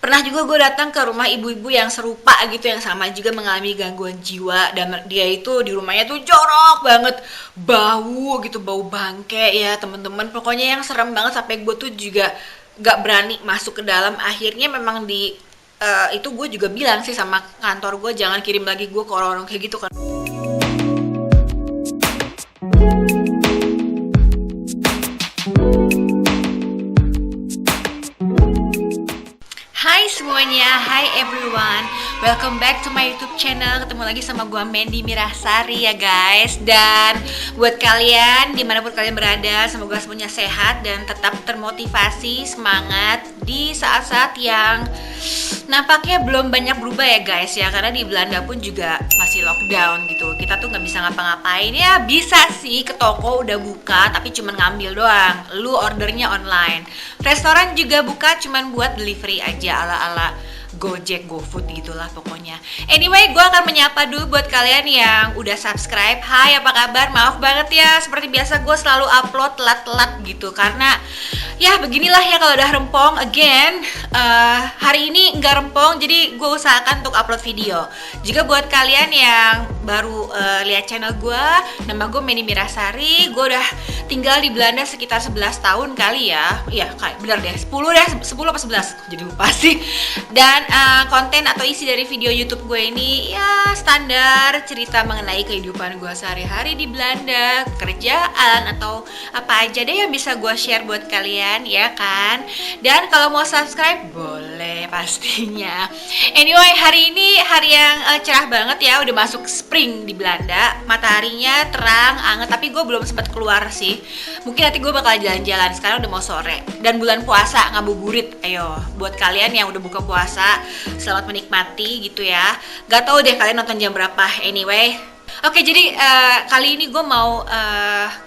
Pernah juga gue datang ke rumah ibu-ibu yang serupa gitu, yang sama juga mengalami gangguan jiwa, dan dia itu di rumahnya tuh jorok banget, bau gitu, bau bangke ya temen-temen, pokoknya yang serem banget sampai gue tuh juga gak berani masuk ke dalam. Akhirnya memang itu gue juga bilang sih sama kantor gue, jangan kirim lagi gue ke orang-orang kayak gitu kan. Hai semuanya, hi everyone, welcome back to my YouTube channel. Ketemu lagi sama gue Mandy Mirasari ya guys. Dan buat kalian dimanapun kalian berada, semoga semuanya sehat dan tetap termotivasi, semangat di saat-saat yang nampaknya belum banyak berubah ya guys ya. Karena di Belanda pun juga masih lockdown gitu, kita tuh nggak bisa ngapa-ngapain. Ya bisa sih ke toko udah buka, tapi cuman ngambil doang, lu ordernya online. Restoran juga buka cuman buat delivery aja, ala-ala Gojek, GoFood gitulah pokoknya. Anyway, gue akan menyapa dulu buat kalian yang udah subscribe. Hai, apa kabar? Maaf banget ya, seperti biasa gue selalu upload telat-telat gitu, karena ya beginilah ya kalau udah rempong. Again, hari ini nggak rempong, jadi gue usahakan untuk upload video. Juga buat kalian yang baru lihat channel gue, nama gue Mandy Mirasari. Gue udah tinggal di Belanda sekitar 11 tahun kali ya. Iya, bener deh, 10 apa 11, jadi lupa sih. Dan konten atau isi dari video YouTube gue ini ya standar, cerita mengenai kehidupan gue sehari-hari di Belanda, kerjaan atau apa aja deh yang bisa gue share buat kalian ya kan. Dan kalau mau subscribe boleh pastinya. Anyway, hari ini hari yang cerah banget ya, udah masuk spring di Belanda, mataharinya terang, anget, tapi gue belum sempat keluar sih. Mungkin nanti gue bakal jalan-jalan, sekarang udah mau sore dan bulan puasa, ngabuburit. Ayo buat kalian yang udah buka puasa, selamat menikmati gitu ya. Gak tau deh kalian nonton jam berapa. Anyway, oke, jadi kali ini gue mau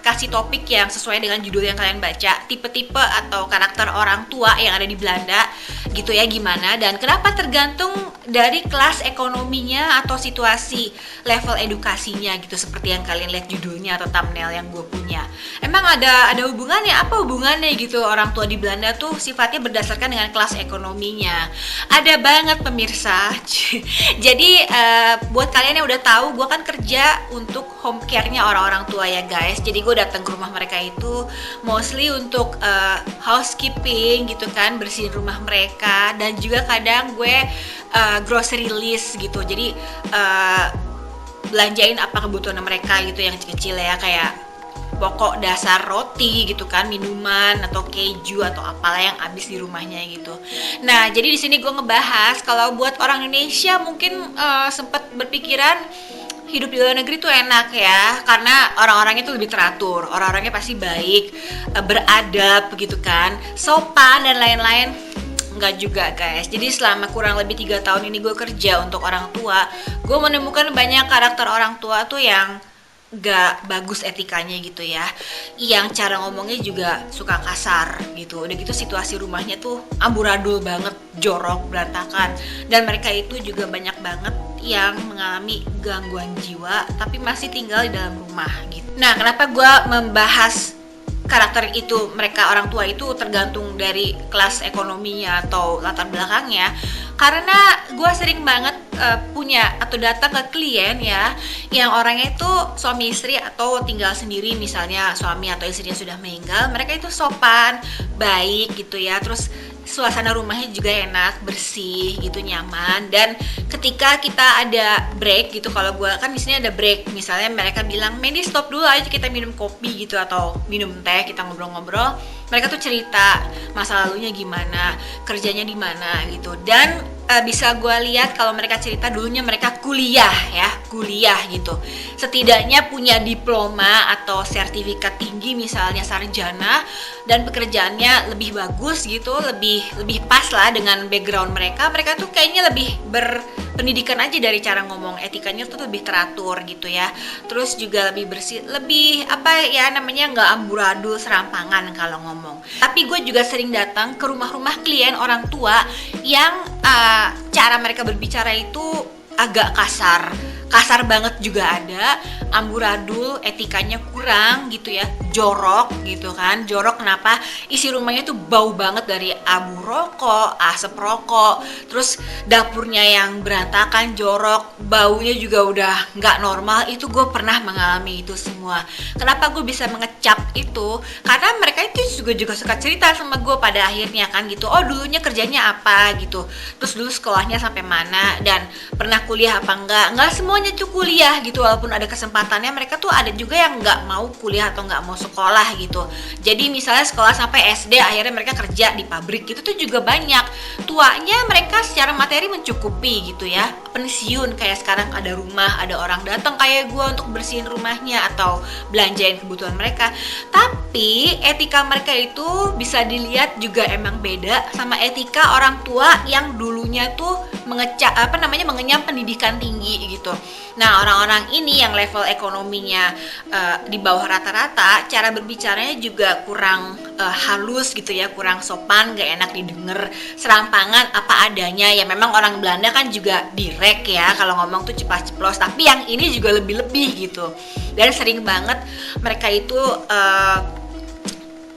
kasih topik yang sesuai dengan judul yang kalian baca, tipe-tipe atau karakter orang tua yang ada di Belanda gitu ya, gimana dan kenapa, tergantung dari kelas ekonominya atau situasi level edukasinya gitu, seperti yang kalian lihat judulnya atau thumbnail yang gue punya. Emang ada hubungannya, apa hubungannya gitu? Orang tua di Belanda tuh sifatnya berdasarkan dengan kelas ekonominya. Ada banget pemirsa. Jadi buat kalian yang udah tahu, gue kan kerja untuk home care-nya orang-orang tua ya guys. Jadi gue datang ke rumah mereka itu mostly untuk housekeeping gitu kan, bersihin rumah mereka, dan juga kadang gue grocery list gitu. Jadi belanjain apa kebutuhan mereka gitu yang kecil-kecil ya, kayak pokok dasar roti gitu kan, minuman atau keju atau apalah yang habis di rumahnya gitu. Nah, jadi di sini gue ngebahas kalau buat orang Indonesia mungkin sempat berpikiran hidup di luar negeri tuh enak ya, karena orang-orangnya tuh lebih teratur, orang-orangnya pasti baik, beradab gitu kan, sopan dan lain-lain. Enggak juga guys. Jadi selama kurang lebih 3 tahun ini gue kerja untuk orang tua, gue menemukan banyak karakter orang tua tuh yang gak bagus etikanya gitu ya, yang cara ngomongnya juga suka kasar gitu. Udah gitu situasi rumahnya tuh amburadul banget, jorok, berantakan, dan mereka itu juga banyak banget yang mengalami gangguan jiwa tapi masih tinggal di dalam rumah gitu. Nah, kenapa gue membahas karakter itu, mereka orang tua itu tergantung dari kelas ekonominya atau latar belakangnya? Karena gue sering banget punya atau datang ke klien ya, yang orangnya itu suami istri atau tinggal sendiri, misalnya suami atau istrinya sudah meninggal, mereka itu sopan, baik gitu ya, terus suasana rumahnya juga enak, bersih gitu, nyaman. Dan ketika kita ada break gitu, kalau gue kan di sini ada break, misalnya mereka bilang, Mandy stop dulu aja, kita minum kopi gitu atau minum teh, kita ngobrol-ngobrol. Mereka tuh cerita masa lalunya gimana, kerjanya di mana gitu. Dan bisa gue lihat kalau mereka cerita dulunya mereka kuliah gitu, setidaknya punya diploma atau sertifikat tinggi, misalnya sarjana, dan pekerjaannya lebih bagus gitu, lebih pas lah dengan background mereka. Mereka tuh kayaknya lebih berpendidikan aja, dari cara ngomong, etikanya tuh lebih teratur gitu ya. Terus juga lebih bersih, lebih apa ya namanya, nggak amburadul serampangan kalau ngomong. Tapi gue juga sering datang ke rumah-rumah klien orang tua yang cara mereka berbicara itu agak kasar, kasar banget juga ada, amburadul, etikanya kurang gitu ya, jorok gitu kan. Jorok kenapa? Isi rumahnya tuh bau banget dari abu rokok, asap rokok, terus dapurnya yang berantakan, jorok, baunya juga udah nggak normal. Itu gue pernah mengalami itu semua. Kenapa gue bisa mengecap itu? Karena mereka itu juga suka cerita sama gue pada akhirnya kan gitu. Oh dulunya kerjanya apa gitu, terus dulu sekolahnya sampai mana, dan pernah kuliah apa nggak semuanya tuh kuliah gitu. Walaupun ada kesempatannya, mereka tuh ada juga yang nggak mau kuliah atau nggak mau sekolah gitu. Jadi misalnya sekolah sampai SD, akhirnya mereka kerja di pabrik gitu tuh juga banyak. Tuanya mereka secara materi mencukupi gitu ya, pensiun kayak sekarang ada rumah, ada orang datang kayak gue untuk bersihin rumahnya atau belanjain kebutuhan mereka. Tapi etika mereka itu bisa dilihat juga emang beda sama etika orang tua yang dulunya tuh mengenyam pendidikan tinggi gitu. Nah, orang-orang ini yang level ekonominya di bawah rata-rata, cara berbicaranya juga kurang halus gitu ya, kurang sopan, gak enak didengar, serampangan apa adanya. Ya memang orang Belanda kan juga direk ya, kalau ngomong tuh ceplas-ceplos, tapi yang ini juga lebih-lebih gitu. Dan sering banget mereka itu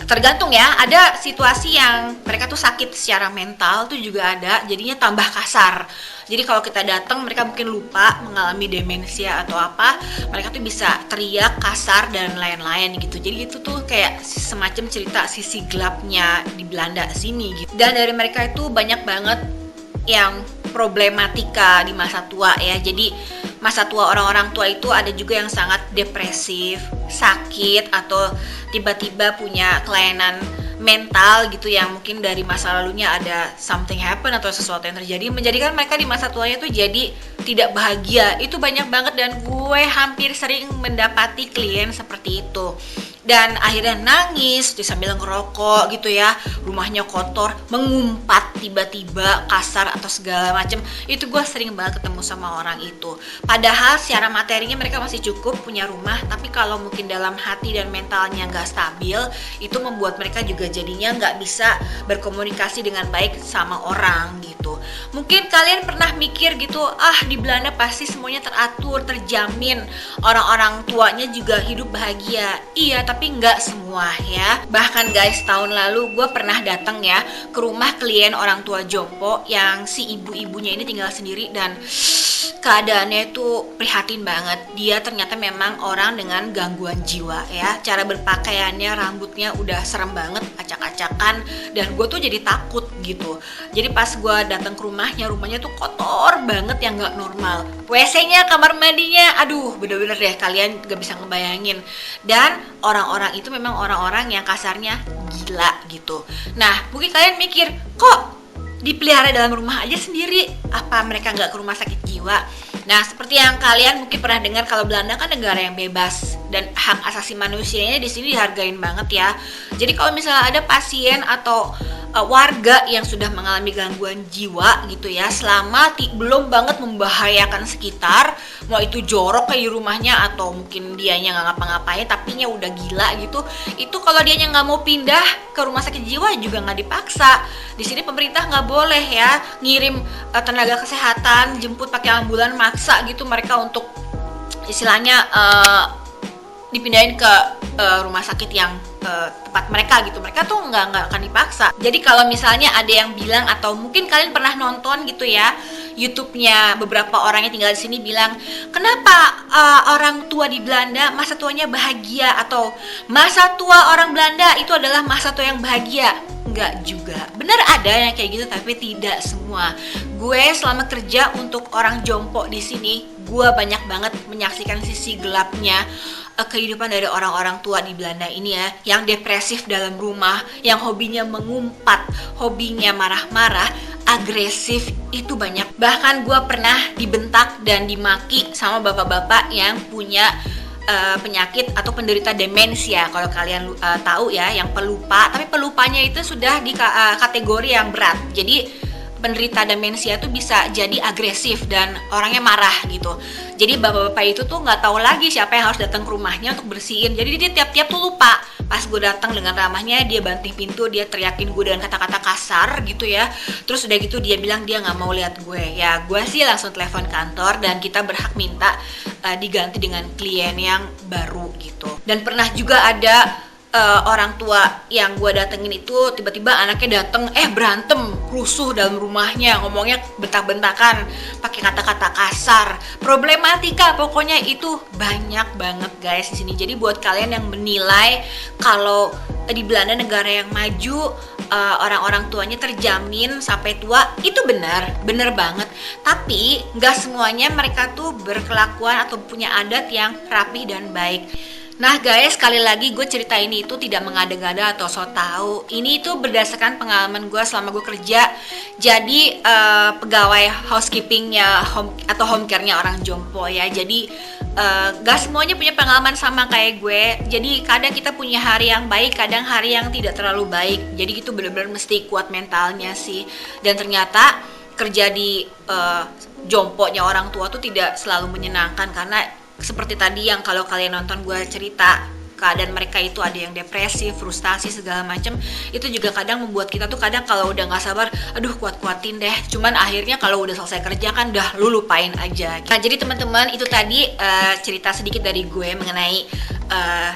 tergantung ya, ada situasi yang mereka tuh sakit secara mental tuh juga ada, jadinya tambah kasar. Jadi kalau kita datang, mereka mungkin lupa, mengalami demensia atau apa, mereka tuh bisa teriak, kasar dan lain-lain gitu. Jadi itu tuh kayak semacam cerita sisi gelapnya di Belanda sini gitu. Dan dari mereka itu banyak banget yang problematika di masa tua ya. Jadi masa tua orang-orang tua itu ada juga yang sangat depresif, sakit, atau tiba-tiba punya kelainan mental gitu, yang mungkin dari masa lalunya ada something happen atau sesuatu yang terjadi menjadikan mereka di masa tuanya tuh jadi tidak bahagia. Itu banyak banget dan gue hampir sering mendapati klien seperti itu. Dan akhirnya nangis sambil ngerokok gitu ya, rumahnya kotor, mengumpat tiba-tiba, kasar atau segala macem. Itu gue sering banget ketemu sama orang itu. Padahal secara materinya mereka masih cukup punya rumah, tapi kalau mungkin dalam hati dan mentalnya gak stabil, itu membuat mereka juga jadinya gak bisa berkomunikasi dengan baik sama orang gitu. Mungkin kalian pernah mikir gitu, di Belanda pasti semuanya teratur, terjamin, orang-orang tuanya juga hidup bahagia. Iya, tapi nggak semua ya. Bahkan guys, tahun lalu gue pernah datang ya ke rumah klien orang tua jompo yang si ibu-ibunya ini tinggal sendiri, dan keadaannya itu prihatin banget. Dia ternyata memang orang dengan gangguan jiwa ya. Cara berpakaiannya, rambutnya udah serem banget, acak-acakan, dan gue tuh jadi takut gitu. Jadi pas gue datang ke rumahnya tuh kotor banget yang nggak normal. WC-nya, kamar mandinya, aduh bener-bener deh kalian gak bisa ngebayangin. Dan orang-orang itu memang orang-orang yang kasarnya gila gitu. Nah mungkin kalian mikir, kok dipelihara dalam rumah aja sendiri, apa mereka nggak ke rumah sakit jiwa? Nah seperti yang kalian mungkin pernah dengar, kalau Belanda kan negara yang bebas dan hak asasi manusianya di sini dihargain banget ya. Jadi kalau misalnya ada pasien atau warga yang sudah mengalami gangguan jiwa gitu ya, selama belum banget membahayakan sekitar, mau itu jorok kayak rumahnya atau mungkin dianya nggak ngapa-ngapain tapinya udah gila gitu, itu kalau dianya nggak mau pindah ke rumah sakit jiwa juga nggak dipaksa. Di sini pemerintah nggak boleh ya ngirim tenaga kesehatan jemput pakai ambulan maksa gitu mereka untuk istilahnya dipindahin ke rumah sakit yang tempat mereka gitu. Mereka tuh nggak akan dipaksa. Jadi kalau misalnya ada yang bilang, atau mungkin kalian pernah nonton gitu ya YouTube-nya beberapa orang yang tinggal di sini bilang, kenapa orang tua di Belanda masa tuanya bahagia, atau masa tua orang Belanda itu adalah masa tua yang bahagia. Enggak juga. Bener ada yang kayak gitu, tapi tidak semua. Gue selama kerja untuk orang jompo di sini, gue banyak banget menyaksikan sisi gelapnya kehidupan dari orang-orang tua di Belanda ini ya, yang depresif dalam rumah, yang hobinya mengumpat, hobinya marah-marah, agresif, itu banyak. Bahkan gue pernah dibentak dan dimaki sama bapak-bapak yang punya penyakit atau penderita demensia. Kalau kalian tahu ya, yang pelupa, tapi pelupanya itu sudah di kategori yang berat. Jadi penderita demensia tuh bisa jadi agresif dan orangnya marah gitu. Jadi bapak-bapak itu tuh nggak tahu lagi siapa yang harus datang ke rumahnya untuk bersihin. Jadi dia tiap-tiap tuh lupa. Pas gue datang dengan ramahnya, dia banting pintu, dia teriakin gue dengan kata-kata kasar gitu ya. Terus udah gitu dia bilang dia nggak mau lihat gue. Ya gue sih langsung telepon kantor dan kita berhak minta diganti dengan klien yang baru gitu. Dan pernah juga ada orang tua yang gue datengin itu tiba-tiba anaknya dateng berantem rusuh dalam rumahnya, ngomongnya bentak-bentakan pakai kata-kata kasar, problematika pokoknya itu banyak banget guys di sini. Jadi buat kalian yang menilai kalau di Belanda negara yang maju orang-orang tuanya terjamin sampai tua, itu benar banget. Tapi nggak semuanya mereka tuh berkelakuan atau punya adat yang rapih dan baik. Nah guys, sekali lagi gue cerita ini itu tidak mengada-ngada atau so tau. Ini itu berdasarkan pengalaman gue selama gue kerja. Jadi pegawai housekeepingnya atau home care-nya orang jompo ya. Jadi gak semuanya punya pengalaman sama kayak gue. Jadi kadang kita punya hari yang baik, kadang hari yang tidak terlalu baik. Jadi itu benar-benar mesti kuat mentalnya sih. Dan ternyata kerja di jomponya orang tua tuh tidak selalu menyenangkan, karena seperti tadi yang kalau kalian nonton gue cerita, keadaan mereka itu ada yang depresi, frustasi segala macam. Itu juga kadang membuat kita tuh kadang kalau udah nggak sabar, aduh kuat-kuatin deh. Cuman akhirnya kalau udah selesai kerja kan udah lu lupain aja. Nah jadi teman-teman, itu tadi cerita sedikit dari gue mengenai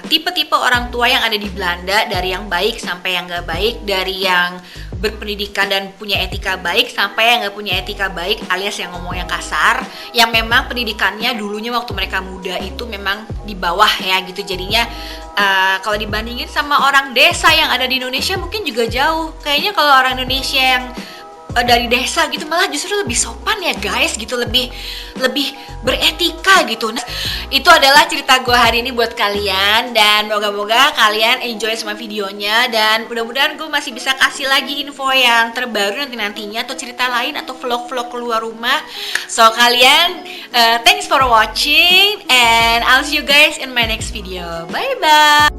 tipe-tipe orang tua yang ada di Belanda, dari yang baik sampai yang nggak baik, dari yang berpendidikan dan punya etika baik sampai yang nggak punya etika baik alias yang ngomongnya kasar, yang memang pendidikannya dulunya waktu mereka muda itu memang di bawah ya gitu. Jadinya kalau dibandingin sama orang desa yang ada di Indonesia mungkin juga jauh. Kayaknya kalau orang Indonesia yang dari desa gitu malah justru lebih sopan ya guys gitu, lebih beretika gitu. Nah, itu adalah cerita gue hari ini buat kalian, dan moga-moga kalian enjoy sama videonya, dan mudah-mudahan gue masih bisa kasih lagi info yang terbaru nantinya atau cerita lain atau vlog-vlog keluar rumah. So kalian thanks for watching and I'll see you guys in my next video. Bye bye.